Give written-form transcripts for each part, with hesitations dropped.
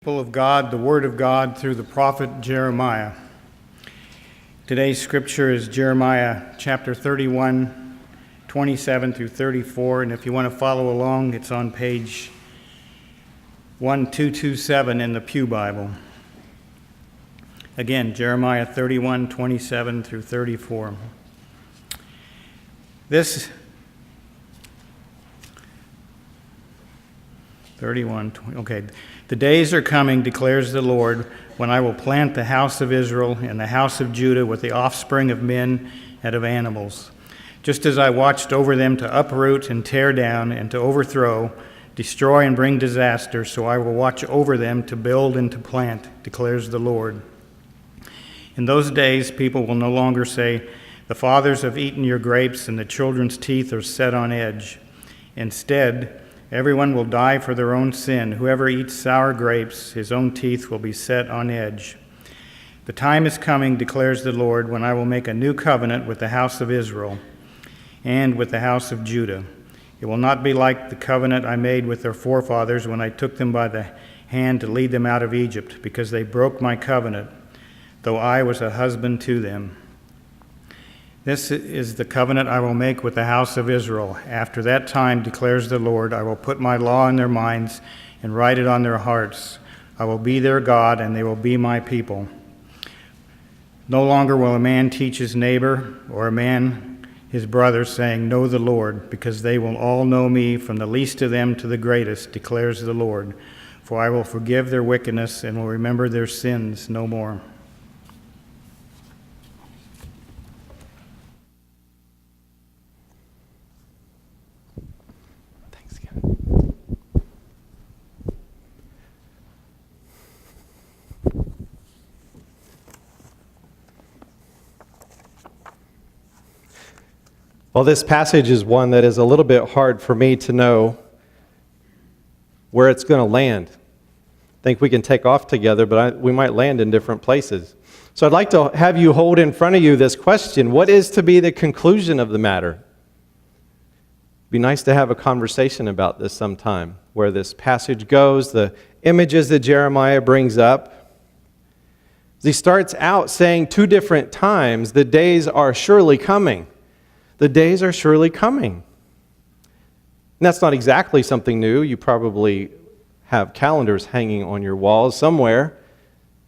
People of God, the Word of God through the prophet Jeremiah. Today's scripture is Jeremiah chapter 31, 27 through 34, and if you want to follow along, it's on page 1227 in the Pew Bible. Again, Jeremiah 31, 27 through 34. This 31, 20, okay. The days are coming, declares the Lord, when I will plant the house of Israel and the house of Judah with the offspring of men and of animals. Just as I watched over them to uproot and tear down and to overthrow, destroy and bring disaster, so I will watch over them to build and to plant, declares the Lord. In those days, people will no longer say, the fathers have eaten your grapes and the children's teeth are set on edge. Instead, everyone will die for their own sin. Whoever eats sour grapes, his own teeth will be set on edge. The time is coming, declares the Lord, when I will make a new covenant with the house of Israel and with the house of Judah. It will not be like the covenant I made with their forefathers when I took them by the hand to lead them out of Egypt, because they broke my covenant, though I was a husband to them. This is the covenant I will make with the house of Israel. After that time, declares the Lord, I will put my law in their minds and write it on their hearts. I will be their God, and they will be my people. No longer will a man teach his neighbor or a man his brother, saying, know the Lord, because they will all know me, from the least of them to the greatest, declares the Lord. For I will forgive their wickedness and will remember their sins no more. Well, this passage is one that is a little bit hard for me to know where it's going to land. I think we can take off together, but we might land in different places. So I'd like to have you hold in front of you this question: what is to be the conclusion of the matter? It'd be nice to have a conversation about this sometime, where this passage goes, the images that Jeremiah brings up. He starts out saying two different times, the days are surely coming. The days are surely coming. And that's not exactly something new. You probably have calendars hanging on your walls somewhere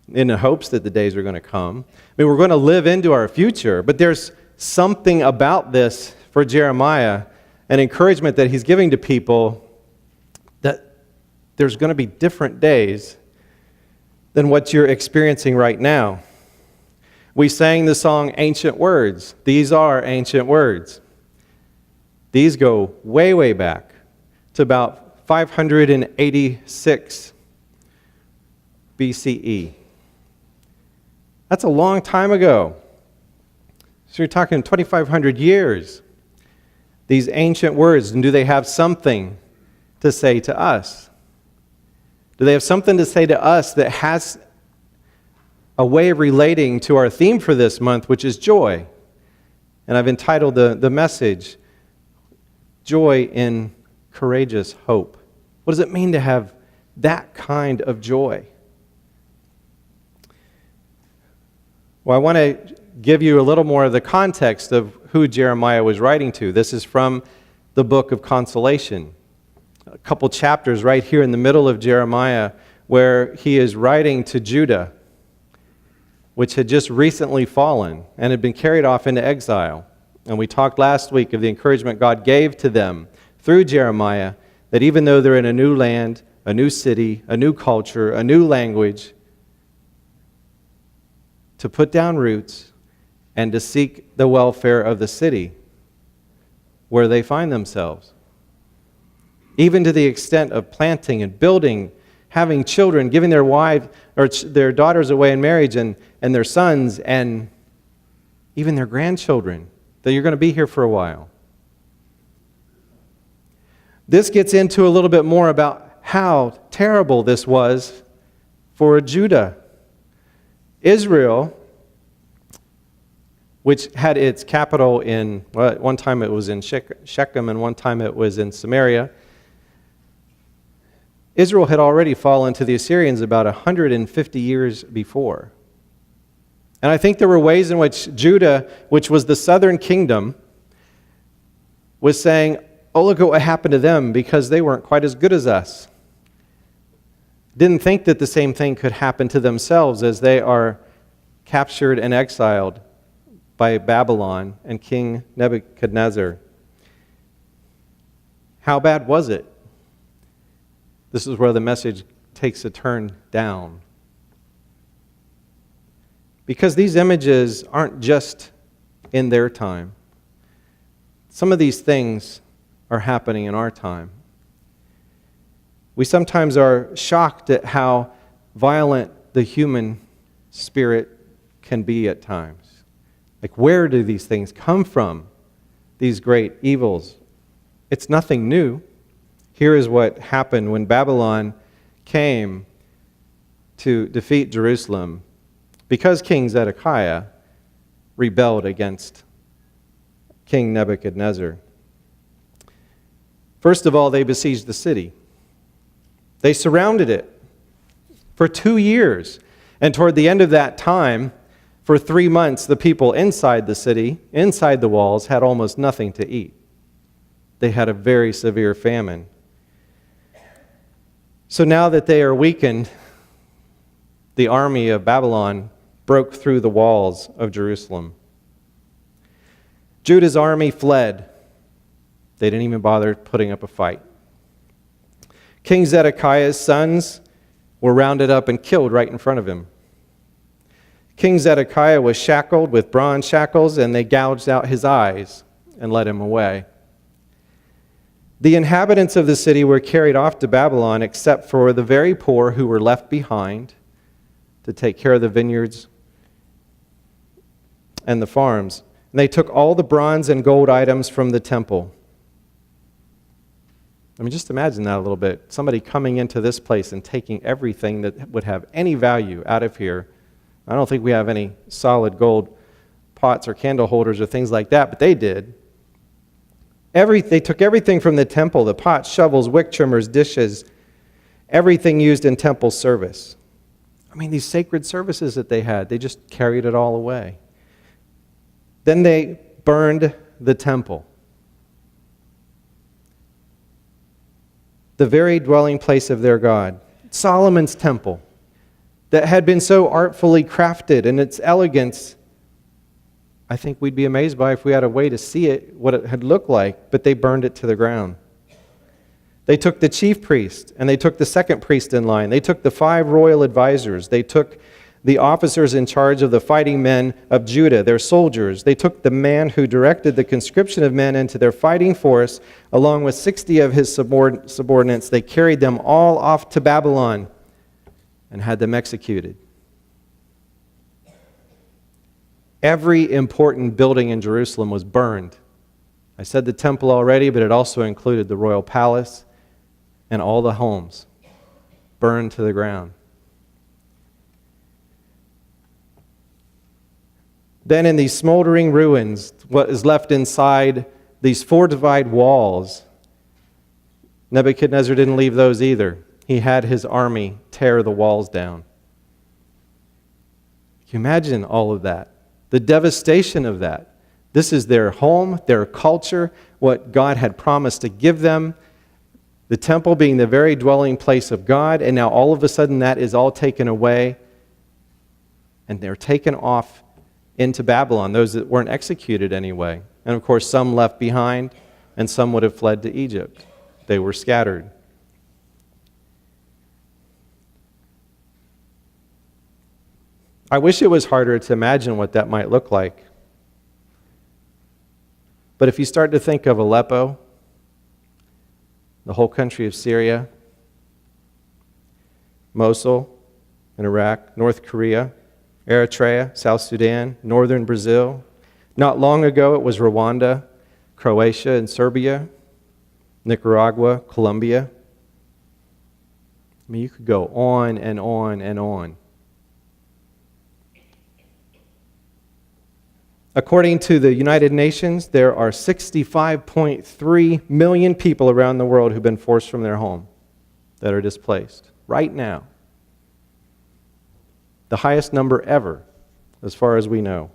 in the hopes that the days are going to come. I mean, we're going to live into our future, but there's something about this for Jeremiah, an encouragement that he's giving to people, that there's going to be different days than what you're experiencing right now. We sang the song Ancient Words. These are ancient words. These go way, way back to about 586 BCE. That's a long time ago. So you're talking 2,500 years. These ancient words, and do they have something to say to us? Do they have something to say to us that has a way of relating to our theme for this month, which is joy? And I've entitled the message, Joy in Courageous Hope. What does it mean to have that kind of joy? Well, I want to give you a little more of the context of who Jeremiah was writing to. This is from the book of Consolation. A couple chapters right here in the middle of Jeremiah where he is writing to Judah, which had just recently fallen and had been carried off into exile. And we talked last week of the encouragement God gave to them through Jeremiah, that even though they're in a new land, a new city, a new culture, a new language, to put down roots and to seek the welfare of the city where they find themselves. Even to the extent of planting and building, having children, giving their wives or their daughters away in marriage, and their sons, and even their grandchildren, that you're going to be here for a while. This gets into a little bit more about how terrible this was for Judah. Israel, which had its capital in, well, at one time it was in Shechem and one time it was in Samaria. Israel had already fallen to the Assyrians about 150 years before. And I think there were ways in which Judah, which was the southern kingdom, was saying, oh, look at what happened to them because they weren't quite as good as us. Didn't think that the same thing could happen to themselves as they are captured and exiled by Babylon and King Nebuchadnezzar. How bad was it? This is where the message takes a turn down. Because these images aren't just in their time. Some of these things are happening in our time. We sometimes are shocked at how violent the human spirit can be at times. Like, where do these things come from? These great evils. It's nothing new. Here is what happened when Babylon came to defeat Jerusalem. Because King Zedekiah rebelled against King Nebuchadnezzar. First of all, they besieged the city. They surrounded it for 2 years. And toward the end of that time, for 3 months, the people inside the city, inside the walls, had almost nothing to eat. They had a very severe famine. So now that they are weakened, the army of Babylon broke through the walls of Jerusalem. Judah's army fled. They didn't even bother putting up a fight. King Zedekiah's sons were rounded up and killed right in front of him. King Zedekiah was shackled with bronze shackles, and they gouged out his eyes and led him away. The inhabitants of the city were carried off to Babylon, except for the very poor who were left behind to take care of the vineyards and the farms. And they took all the bronze and gold items from the temple. I mean, just imagine that a little bit. Somebody coming into this place and taking everything that would have any value out of here. I don't think we have any solid gold pots or candle holders or things like that, but they did. They took everything from the temple, the pots, shovels, wick trimmers, dishes, everything used in temple service. I mean, these sacred services that they had, they just carried it all away. Then they burned the temple, the very dwelling place of their God, Solomon's temple, that had been so artfully crafted in its elegance. I think we'd be amazed by if we had a way to see it, what it had looked like, but they burned it to the ground. They took the chief priest, and they took the second priest in line. They took the 5 royal advisors. They took the officers in charge of the fighting men of Judah, their soldiers. They took the man who directed the conscription of men into their fighting force, along with 60 of his subordinates. They carried them all off to Babylon and had them executed. Every important building in Jerusalem was burned. I said the temple already, but it also included the royal palace and all the homes burned to the ground. Then in these smoldering ruins, what is left inside these fortified walls, Nebuchadnezzar didn't leave those either. He had his army tear the walls down. Can you imagine all of that? The devastation of that. This is their home, their culture, what God had promised to give them. The temple being the very dwelling place of God, and now all of a sudden that is all taken away, and they're taken off into Babylon, those that weren't executed anyway. And of course, some left behind, and some would have fled to Egypt. They were scattered. I wish it was harder to imagine what that might look like. But if you start to think of Aleppo, the whole country of Syria, Mosul in Iraq, North Korea, Eritrea, South Sudan, northern Brazil. Not long ago it was Rwanda, Croatia, and Serbia, Nicaragua, Colombia. I mean, you could go on and on and on. According to the United Nations, there are 65.3 million people around the world who've been forced from their home. that are displaced right now. The highest number ever, as far as we know.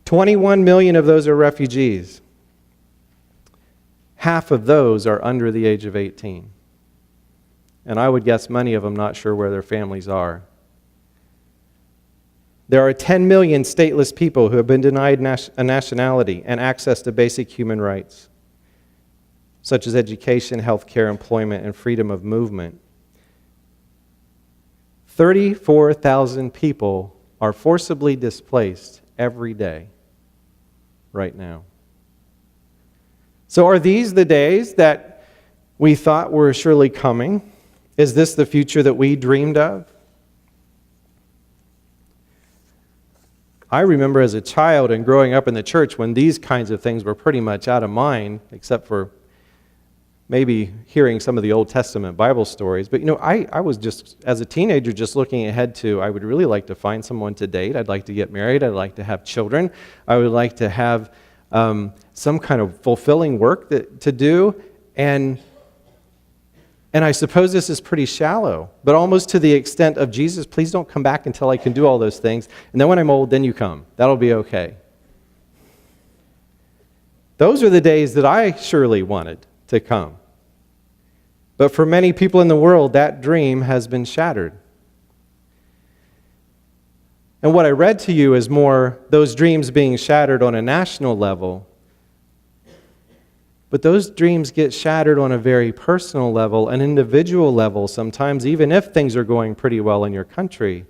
21 million of those are refugees. Half of those are under the age of 18. And I would guess many of them not sure where their families are. There are 10 million stateless people who have been denied a nationality and access to basic human rights, such as education, health care, employment, and freedom of movement. 34,000 people are forcibly displaced every day right now. So are these the days that we thought were surely coming? Is this the future that we dreamed of? I remember as a child and growing up in the church when these kinds of things were pretty much out of mind, except for maybe hearing some of the Old Testament Bible stories. But I was just, as a teenager, just looking ahead to, I would really like to find someone to date. I'd like to get married. I'd like to have children. I would like to have some kind of fulfilling work to do. And I suppose this is pretty shallow, but almost to the extent of, Jesus, please don't come back until I can do all those things. And then when I'm old, then you come. That'll be okay. Those are the days that I surely wanted to come. But for many people in the world, that dream has been shattered. And what I read to you is more those dreams being shattered on a national level. But those dreams get shattered on a very personal level, an individual level sometimes, even if things are going pretty well in your country.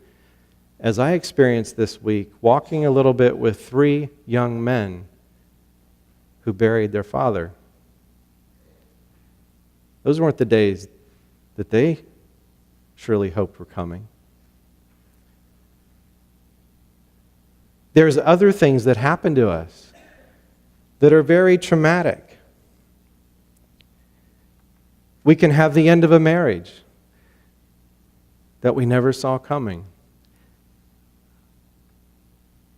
As I experienced this week, walking a little bit with 3 young men who buried their father. Those weren't the days that they surely hoped were coming. There's other things that happen to us that are very traumatic. We can have the end of a marriage that we never saw coming.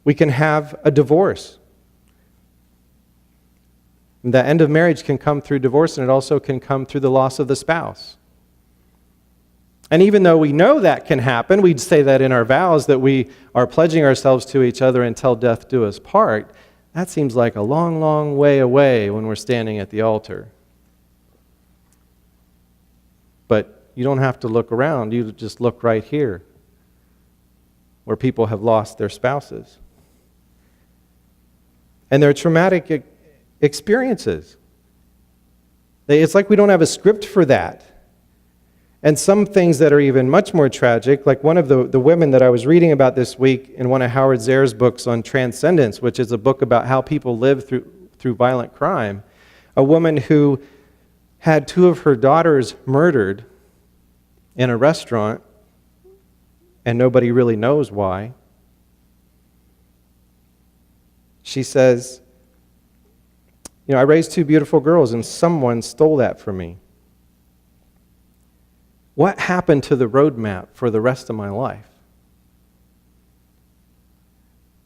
We can have a divorce. And the end of marriage can come through divorce, and it also can come through the loss of the spouse. And even though we know that can happen, we'd say that in our vows that we are pledging ourselves to each other until death do us part. That seems like a long, long way away when we're standing at the altar. But you don't have to look around. You just look right here, where people have lost their spouses. And they're traumatic experiences. It's like we don't have a script for that. And some things that are even much more tragic, like one of the women that I was reading about this week in one of Howard Zer's books on Transcendence, which is a book about how people live through violent crime, a woman who had 2 of her daughters murdered in a restaurant, and nobody really knows why. She says, I raised 2 beautiful girls, and someone stole that from me. What happened to the roadmap for the rest of my life?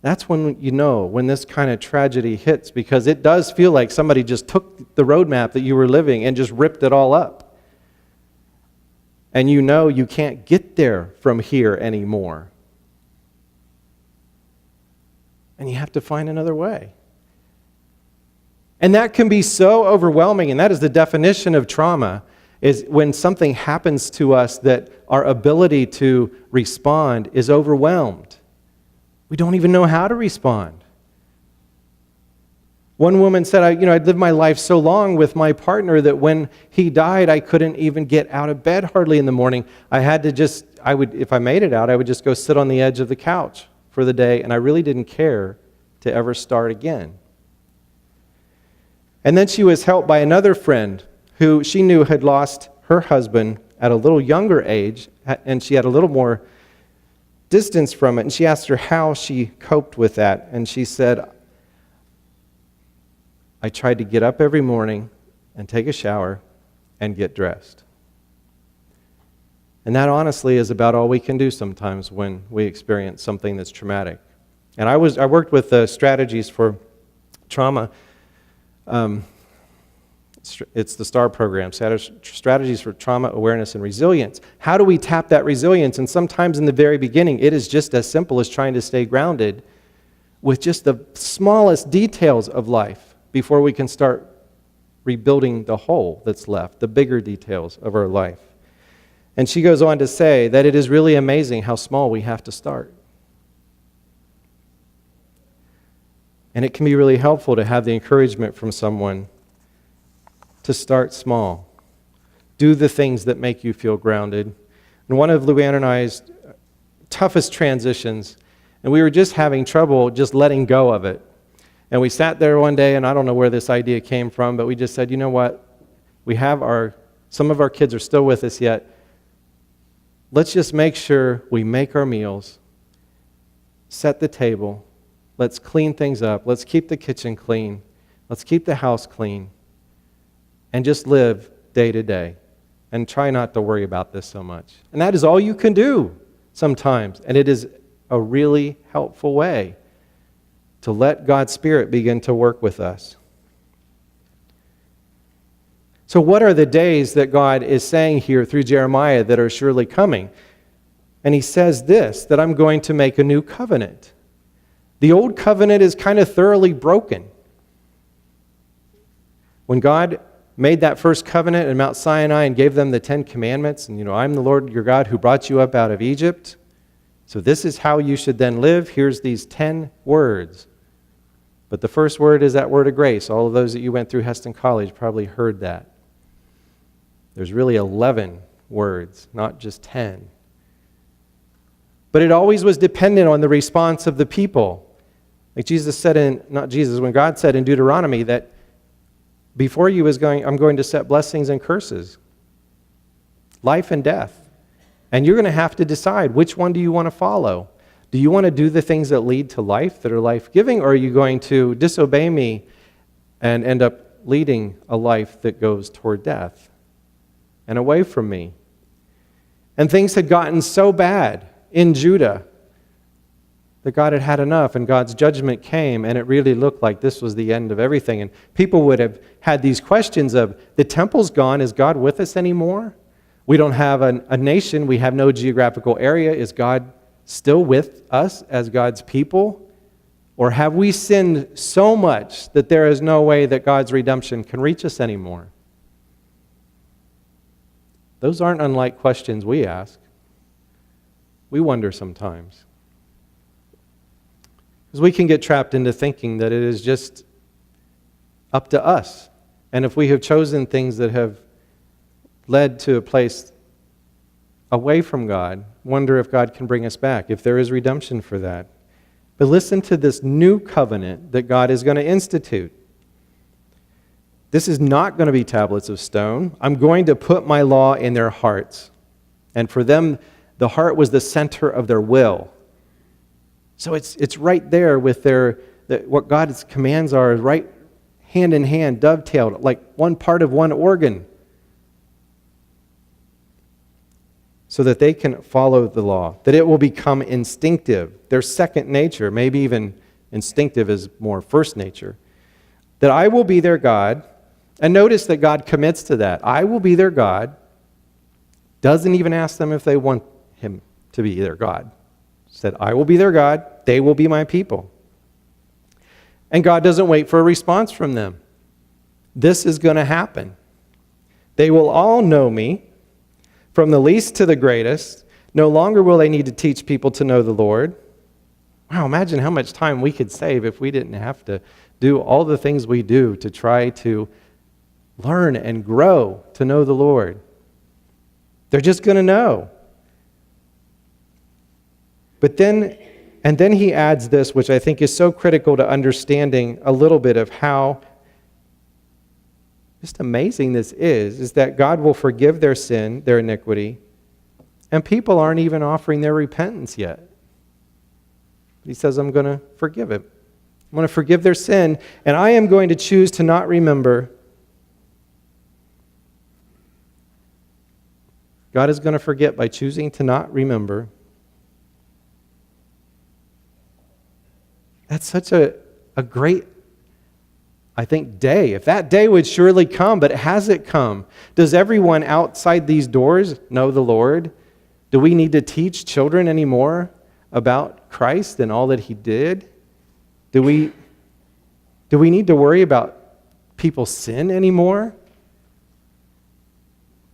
That's when you know, when this kind of tragedy hits, because it does feel like somebody just took the roadmap that you were living and just ripped it all up. And you know you can't get there from here anymore. And you have to find another way. And that can be so overwhelming, and that is the definition of trauma, is when something happens to us that our ability to respond is overwhelmed. We don't even know how to respond. One woman said, I'd lived my life so long with my partner that when he died, I couldn't even get out of bed hardly in the morning. If I made it out, I would just go sit on the edge of the couch for the day, and I really didn't care to ever start again. And then she was helped by another friend who she knew had lost her husband at a little younger age, and she had a little more distance from it. And she asked her how she coped with that. And she said, I tried to get up every morning and take a shower and get dressed. And that honestly is about all we can do sometimes when we experience something that's traumatic. And I worked with strategies for trauma It's the STAR program, Strategies for Trauma Awareness and Resilience. How do we tap that resilience? And sometimes in the very beginning, it is just as simple as trying to stay grounded with just the smallest details of life before we can start rebuilding the whole that's left, the bigger details of our life. And she goes on to say that it is really amazing how small we have to start. And it can be really helpful to have the encouragement from someone to start small. Do the things that make you feel grounded. And one of Luann and I's toughest transitions, and we were just having trouble just letting go of it. And we sat there one day, and I don't know where this idea came from, but we just said, you know what? Some of our kids are still with us yet. Let's just make sure we make our meals, set the table, let's clean things up, let's keep the kitchen clean, let's keep the house clean, and just live day to day and try not to worry about this so much. And that is all you can do sometimes. And it is a really helpful way to let God's Spirit begin to work with us. So what are the days that God is saying here through Jeremiah that are surely coming? And he says this, that I'm going to make a new covenant. The old covenant is kind of thoroughly broken. When God made that first covenant in Mount Sinai and gave them the 10 Commandments, and I'm the Lord your God who brought you up out of Egypt. So this is how you should then live. Here's these 10 words. But the first word is that word of grace. All of those that you went through Heston College probably heard that. There's really 11 words, not just 10. But it always was dependent on the response of the people. Like when God said in Deuteronomy that before you I'm going to set blessings and curses, life and death. And you're going to have to decide which one do you want to follow. Do you want to do the things that lead to life, that are life-giving, or are you going to disobey me and end up leading a life that goes toward death and away from me? And things had gotten so bad in Judah that God had had enough, and God's judgment came, and it really looked like this was the end of everything. And people would have had these questions of, the temple's gone, is God with us anymore? We don't have a nation, we have no geographical area. Is God still with us as God's people? Or have we sinned so much that there is no way that God's redemption can reach us anymore? Those aren't unlike questions we ask. We wonder sometimes. Because we can get trapped into thinking that it is just up to us. And if we have chosen things that have led to a place away from God, wonder if God can bring us back, if there is redemption for that. But listen to this new covenant that God is going to institute. This is not going to be tablets of stone. I'm going to put my law in their hearts. And for them, the heart was the center of their will. So it's right there with what God's commands are, right hand in hand, dovetailed, like one part of one organ, so that they can follow the law, that it will become instinctive, their second nature, maybe even instinctive is more first nature, that I will be their God. And notice that God commits to that. I will be their God. Doesn't even ask them if they want him to be their God. Said, I will be their God. They will be my people. And God doesn't wait for a response from them. This is going to happen. They will all know me, from the least to the greatest. No longer will they need to teach people to know the Lord. Wow, imagine how much time we could save if we didn't have to do all the things we do to try to learn and grow to know the Lord. They're just going to know. But then he adds this, which I think is so critical to understanding a little bit of how just amazing this is that God will forgive their sin, their iniquity, and people aren't even offering their repentance yet. He says, I'm going to forgive it. I'm going to forgive their sin, and I am going to choose to not remember. God is going to forget by choosing to not remember. That's such a great I think, day. If that day would surely come, but has it come? Does everyone outside these doors know the Lord? Do we need to teach children anymore about Christ and all that he did? Do we need to worry about people's sin anymore?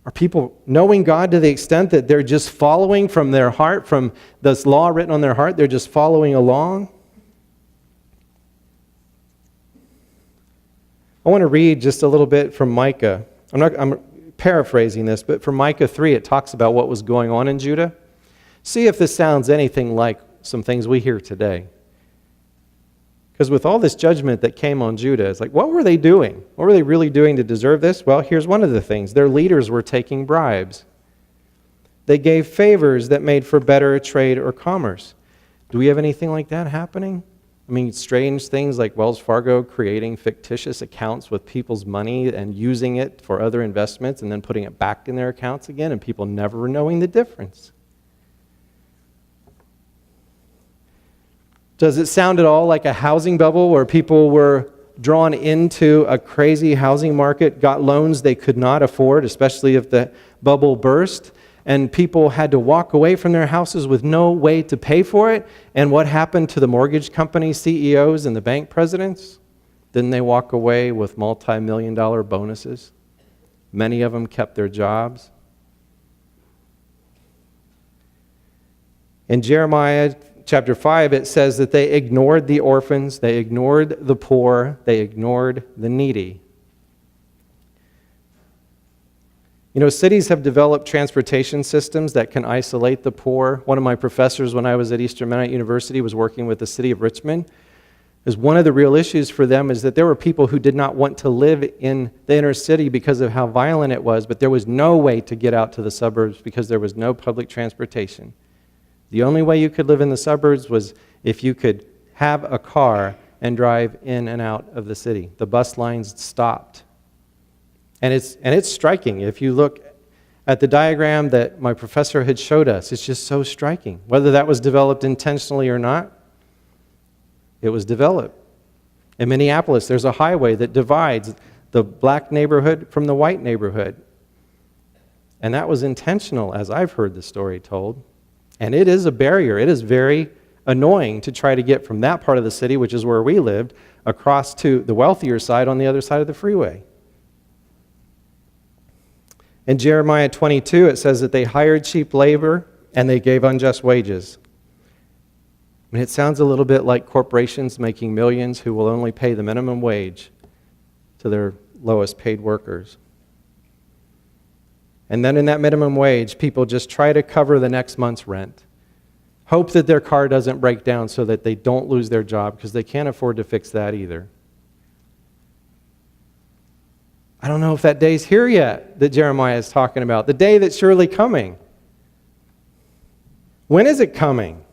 Are people knowing God to the extent that they're just following from their heart, from this law written on their heart, they're just following along? I want to read just a little bit from Micah. I'm paraphrasing this, but from Micah 3, it talks about what was going on in Judah. See if this sounds anything like some things we hear today. Because with all this judgment that came on Judah, it's like, what were they doing? What were they really doing to deserve this? Well, here's one of the things. Their leaders were taking bribes. They gave favors that made for better trade or commerce. Do we have anything like that happening? I mean, strange things like Wells Fargo creating fictitious accounts with people's money and using it for other investments and then putting it back in their accounts again and people never knowing the difference. Does it sound at all like a housing bubble where people were drawn into a crazy housing market, got loans they could not afford, especially if the bubble burst, and people had to walk away from their houses with no way to pay for it? And what happened to the mortgage company CEOs and the bank presidents? Didn't they walk away with multi-million-dollar bonuses? Many of them kept their jobs. In Jeremiah chapter 5, it says that they ignored the orphans, they ignored the poor, they ignored the needy. You know, cities have developed transportation systems that can isolate the poor. One of my professors when I was at Eastern Mennonite University was working with the city of Richmond. Because one of the real issues for them is that there were people who did not want to live in the inner city because of how violent it was, but there was no way to get out to the suburbs because there was no public transportation. The only way you could live in the suburbs was if you could have a car and drive in and out of the city. The bus lines stopped. And it's striking. If you look at the diagram that my professor had showed us, it's just so striking. Whether that was developed intentionally or not, it was developed. In Minneapolis, there's a highway that divides the black neighborhood from the white neighborhood. And that was intentional, as I've heard the story told. And it is a barrier. It is very annoying to try to get from that part of the city, which is where we lived, across to the wealthier side on the other side of the freeway. In Jeremiah 22, it says that they hired cheap labor and they gave unjust wages. I mean, it sounds a little bit like corporations making millions who will only pay the minimum wage to their lowest paid workers. And then in that minimum wage, people just try to cover the next month's rent. Hope that their car doesn't break down so that they don't lose their job because they can't afford to fix that either. I don't know if that day's here yet that Jeremiah is talking about, the day that's surely coming. When is it coming?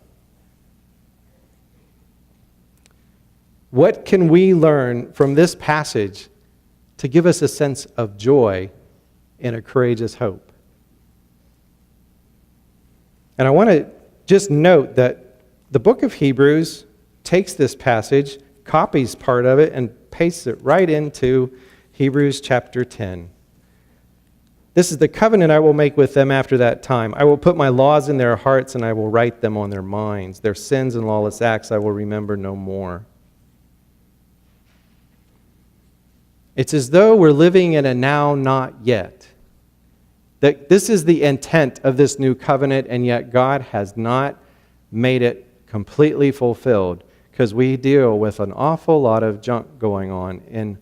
What can we learn from this passage to give us a sense of joy and a courageous hope? And I want to just note that the book of Hebrews takes this passage, copies part of it, and pastes it right into Hebrews chapter 10. This is the covenant I will make with them after that time. I will put my laws in their hearts and I will write them on their minds. Their sins and lawless acts I will remember no more. It's as though we're living in a now, not yet. That this is the intent of this new covenant, and yet God has not made it completely fulfilled because we deal with an awful lot of junk going on in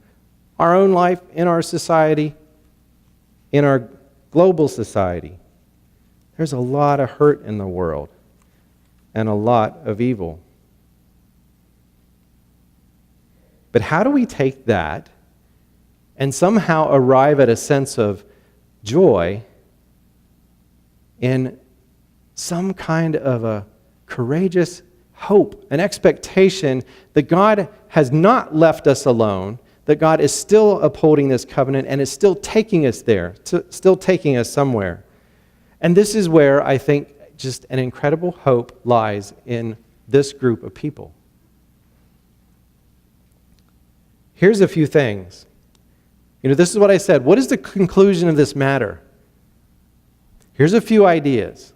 our own life, in our society, in our global society. There's a lot of hurt in the world and a lot of evil. But how do we take that and somehow arrive at a sense of joy in some kind of a courageous hope, an expectation that God has not left us alone, that God is still upholding this covenant and is still taking us there, still taking us somewhere. And this is where I think just an incredible hope lies in this group of people. Here's a few things. This is what I said. What is the conclusion of this matter? Here's a few ideas,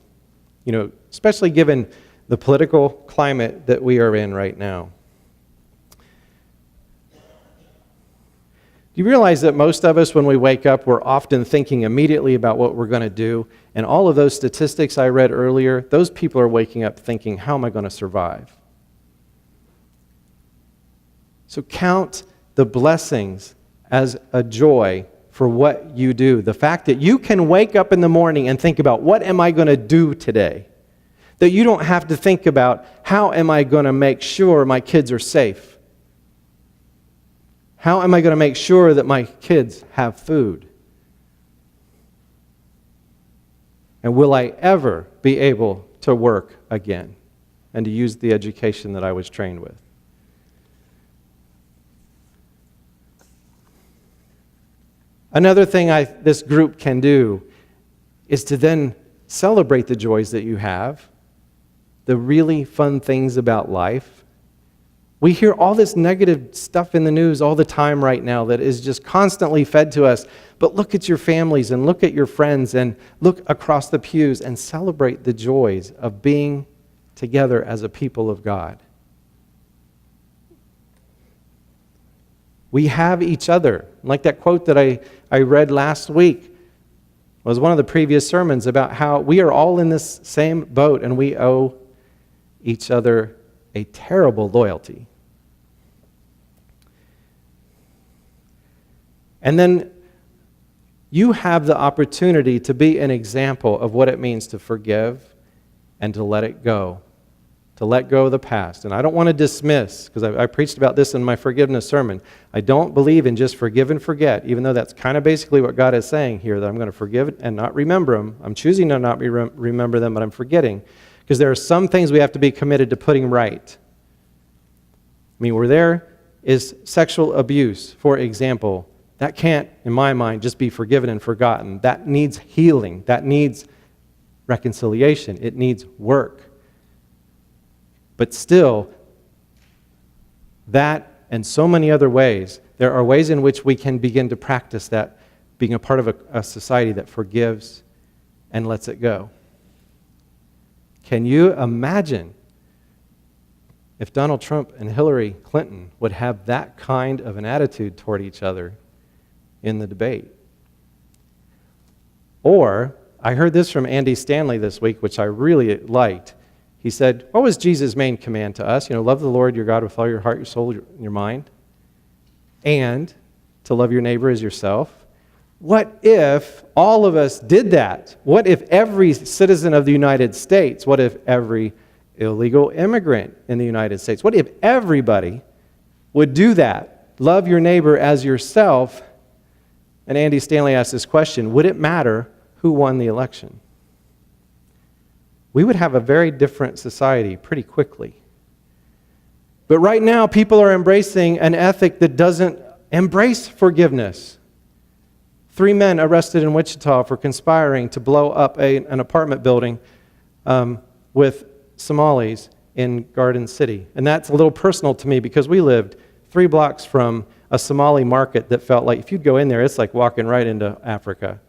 especially given the political climate that we are in right now. Do you realize that most of us, when we wake up, we're often thinking immediately about what we're going to do? And all of those statistics I read earlier, those people are waking up thinking, how am I going to survive? So count the blessings as a joy for what you do. The fact that you can wake up in the morning and think about, what am I going to do today? That you don't have to think about, how am I going to make sure my kids are safe? How am I going to make sure that my kids have food? And will I ever be able to work again and to use the education that I was trained with? Another thing this group can do is to then celebrate the joys that you have, the really fun things about life. We hear all this negative stuff in the news all the time right now that is just constantly fed to us. But look at your families and look at your friends and look across the pews and celebrate the joys of being together as a people of God. We have each other. Like that quote that I read last week was one of the previous sermons about how we are all in this same boat and we owe each other a terrible loyalty. And then you have the opportunity to be an example of what it means to forgive and to let it go. To let go of the past. And I don't want to dismiss, because I preached about this in my forgiveness sermon. I don't believe in just forgive and forget, even though that's kind of basically what God is saying here, that I'm going to forgive and not remember them. I'm choosing to not remember them, but I'm forgetting. Because there are some things we have to be committed to putting right. I mean, where there is sexual abuse, for example, that can't, in my mind, just be forgiven and forgotten. That needs healing. That needs reconciliation. It needs work. But still, that and so many other ways, there are ways in which we can begin to practice that, being a part of a society that forgives and lets it go. Can you imagine if Donald Trump and Hillary Clinton would have that kind of an attitude toward each other in the debate? Or, I heard this from Andy Stanley this week, which I really liked. He said, what was Jesus' main command to us? Love the Lord your God with all your heart, your soul, and your mind, and to love your neighbor as yourself. What if all of us did that? What if every citizen of the United States, what if every illegal immigrant in the United States, what if everybody would do that? Love your neighbor as yourself. And Andy Stanley asked this question, would it matter who won the election? We would have a very different society pretty quickly. But right now, people are embracing an ethic that doesn't embrace forgiveness. 3 men arrested in Wichita for conspiring to blow up an apartment building with Somalis in Garden City. And that's a little personal to me because we lived 3 blocks from a Somali market that felt like if you'd go in there, it's like walking right into Africa.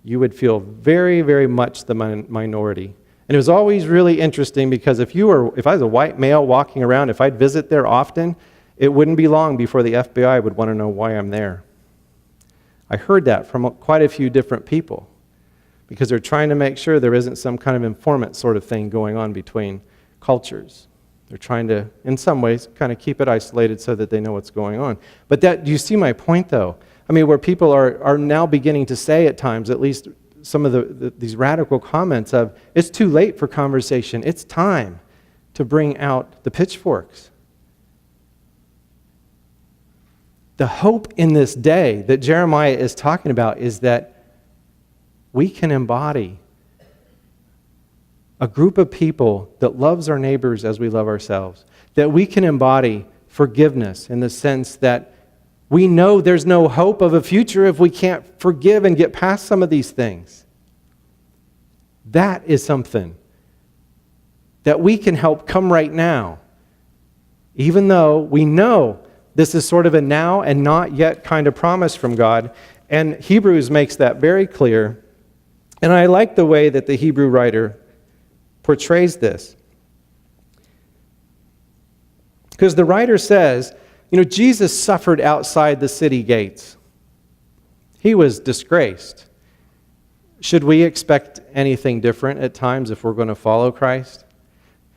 You would feel very, very much the minority. And it was always really interesting because if I was a white male walking around, if I'd visit there often, it wouldn't be long before the FBI would want to know why I'm there. I heard that from quite a few different people because they're trying to make sure there isn't some kind of informant sort of thing going on between cultures. They're trying to, in some ways, kind of keep it isolated so that they know what's going on. But do you see my point, though? I mean, where people are now beginning to say at times, at least some of these radical comments of, it's too late for conversation. It's time to bring out the pitchforks. The hope in this day that Jeremiah is talking about is that we can embody a group of people that loves our neighbors as we love ourselves. That we can embody forgiveness in the sense that we know there's no hope of a future if we can't forgive and get past some of these things. That is something that we can help come right now. Even though we know This is sort of a now and not yet kind of promise from God. And Hebrews makes that very clear. And I like the way that the Hebrew writer portrays this. Because the writer says, Jesus suffered outside the city gates. He was disgraced. Should we expect anything different at times if we're going to follow Christ?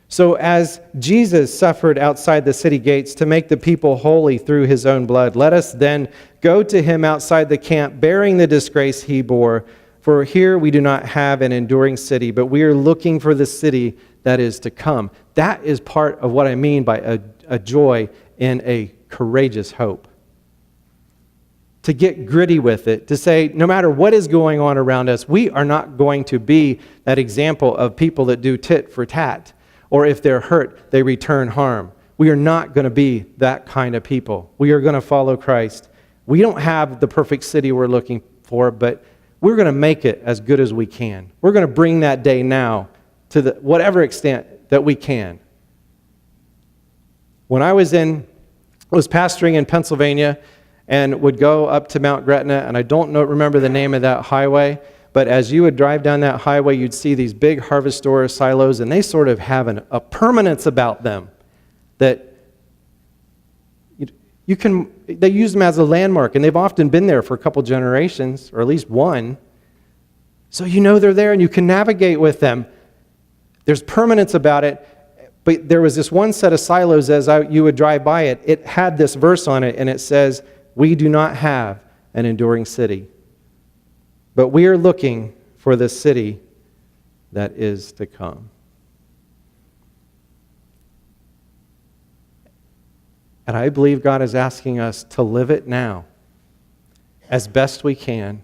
So as Jesus suffered outside the city gates to make the people holy through his own blood, let us then go to him outside the camp, bearing the disgrace he bore. For here we do not have an enduring city, but we are looking for the city that is to come. That is part of what I mean by a joy and a courageous hope. To get gritty with it, to say, no matter what is going on around us, we are not going to be that example of people that do tit for tat, or if they're hurt, they return harm. We are not going to be that kind of people. We are going to follow Christ. We don't have the perfect city we're looking for, but we're going to make it as good as we can. We're going to bring that day now to whatever extent that we can. When I was pastoring in Pennsylvania and would go up to Mount Gretna, and I don't remember the name of that highway, but as you would drive down that highway, you'd see these big harvest store silos, and they sort of have a permanence about them that they use them as a landmark, and they've often been there for a couple generations, or at least one. So they're there, and you can navigate with them. There's permanence about it, but there was this one set of silos as you would drive by it. It had this verse on it, and it says, "We do not have an enduring city, but we are looking for the city that is to come." And I believe God is asking us to live it now as best we can,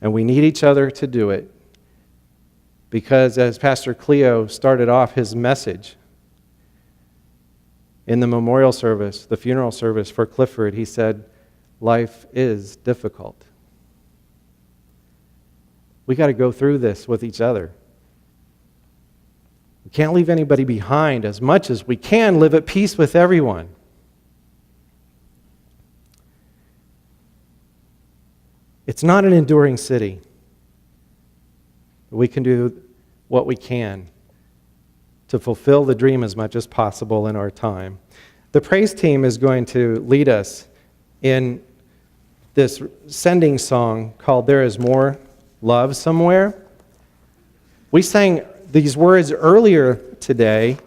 and we need each other to do it. Because as Pastor Cleo started off his message in the memorial service, the funeral service for Clifford, he said, life is difficult. We got to go through this with each other. We can't leave anybody behind. As much as we can, live at peace with everyone. It's not an enduring city. We can do what we can to fulfill the dream as much as possible in our time. The praise team is going to lead us in this sending song called "There Is More Love Somewhere." We sang these words earlier today.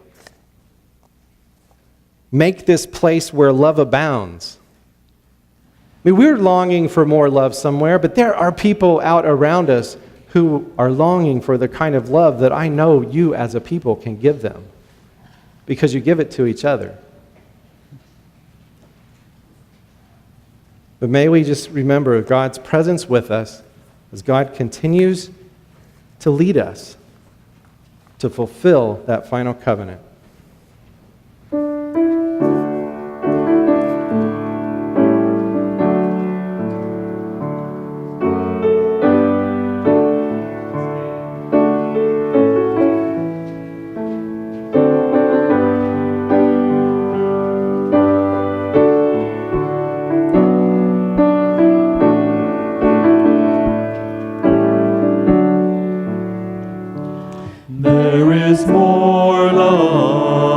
Make this place where love abounds. We're longing for more love somewhere, but there are people out around us who are longing for the kind of love that I know you as a people can give them, because you give it to each other. But may we just remember God's presence with us as God continues to lead us to fulfill that final covenant. There is more love